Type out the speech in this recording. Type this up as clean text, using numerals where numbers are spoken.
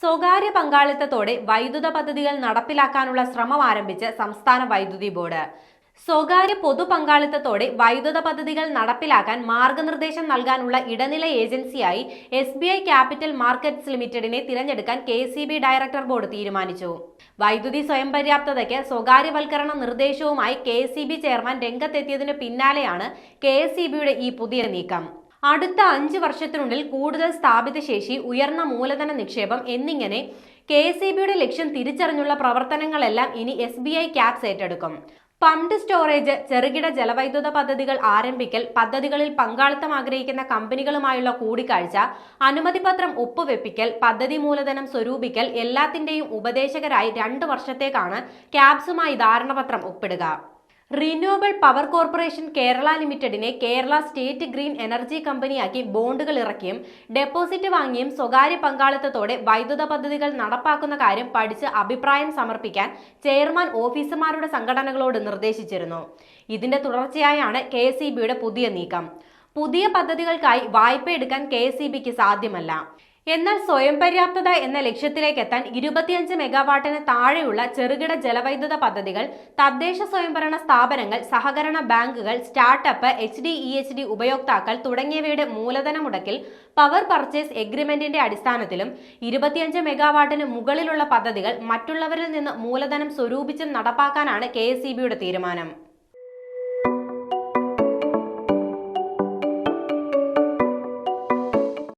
സ്വകാര്യ പങ്കാളിത്തത്തോടെ വൈദ്യുത പദ്ധതികൾ നടപ്പിലാക്കാനുള്ള ശ്രമം ആരംഭിച്ച് സംസ്ഥാന വൈദ്യുതി ബോർഡ്. സ്വകാര്യ പൊതു പങ്കാളിത്തത്തോടെ വൈദ്യുത പദ്ധതികൾ നടപ്പിലാക്കാൻ മാർഗനിർദ്ദേശം നൽകാനുള്ള ഇടനില ഏജൻസിയായി SBI ക്യാപിറ്റൽ മാർക്കറ്റ്സ് ലിമിറ്റഡിനെ തിരഞ്ഞെടുക്കാൻ KEC ഡയറക്ടർ ബോർഡ് തീരുമാനിച്ചു. വൈദ്യുതി സ്വയം പര്യാപ്തതയ്ക്ക് സ്വകാര്യവൽക്കരണ നിർദ്ദേശവുമായി KEC ചെയർമാൻ രംഗത്തെത്തിയതിനു പിന്നാലെയാണ് KECയുടെ ഈ പുതിയ നീക്കം. അടുത്ത 5 വർഷത്തിനുള്ളിൽ കൂടുതൽ സ്ഥാപിത ശേഷി, ഉയർന്ന മൂലധന നിക്ഷേപം എന്നിങ്ങനെ KECയുടെ ലക്ഷ്യം തിരിച്ചറിഞ്ഞുള്ള പ്രവർത്തനങ്ങളെല്ലാം ഇനി SBI ക്യാപ്സ് ഏറ്റെടുക്കും. പംപ്ഡ് സ്റ്റോറേജ്, ചെറുകിട ജലവൈദ്യുത പദ്ധതികൾ ആരംഭിക്കൽ, പദ്ധതികളിൽ പങ്കാളിത്തം ആഗ്രഹിക്കുന്ന കമ്പനികളുമായുള്ള കൂടിക്കാഴ്ച, അനുമതിപത്രം ഒപ്പുവെപ്പിക്കൽ, പദ്ധതി മൂലധനം സ്വരൂപിക്കൽ എല്ലാത്തിന്റെയും ഉപദേശകരായി 2 വർഷത്തേക്കാണ് ക്യാപ്സുമായി ധാരണാപത്രം ഒപ്പിടുക. റിന്യൂവബിൾ പവർ കോർപ്പറേഷൻ കേരള ലിമിറ്റഡിനെ കേരള സ്റ്റേറ്റ് ഗ്രീൻ എനർജി കമ്പനിയാക്കി ബോണ്ടുകൾ ഇറക്കിയും ഡെപ്പോസിറ്റ് വാങ്ങിയും സ്വകാര്യ പങ്കാളിത്തത്തോടെ വൈദ്യുത പദ്ധതികൾ നടപ്പാക്കുന്ന കാര്യം പഠിച്ച് അഭിപ്രായം സമർപ്പിക്കാൻ ചെയർമാൻ ഓഫീസർമാരുടെ സംഘടനകളോട് നിർദ്ദേശിച്ചിരുന്നു. ഇതിന്റെ തുടർച്ചയായാണ് KECയുടെ പുതിയ നീക്കം. പുതിയ പദ്ധതികൾക്കായി വായ്പ എടുക്കാൻ KECക്ക് സാധ്യമല്ല. എന്നാൽ സ്വയം പര്യാപ്തത എന്ന ലക്ഷ്യത്തിലേക്ക് എത്താൻ 25 മെഗാവാട്ടിന് താഴെയുള്ള ചെറുകിട ജലവൈദ്യുത പദ്ധതികൾ, തദ്ദേശ സ്വയംഭരണ സ്ഥാപനങ്ങൾ, സഹകരണ ബാങ്കുകൾ, സ്റ്റാർട്ടപ്പ്, HDEHD ഉപയോക്താക്കൾ തുടങ്ങിയവയുടെ മൂലധന മുടക്കിൽ പവർ പർച്ചേസ് എഗ്രിമെന്റിന്റെ അടിസ്ഥാനത്തിലും 25 മെഗാവാട്ടിന് മുകളിലുള്ള പദ്ധതികൾ മറ്റുള്ളവരിൽ നിന്ന് മൂലധനം സ്വരൂപിച്ചും നടപ്പാക്കാനാണ് KECയുടെ തീരുമാനം.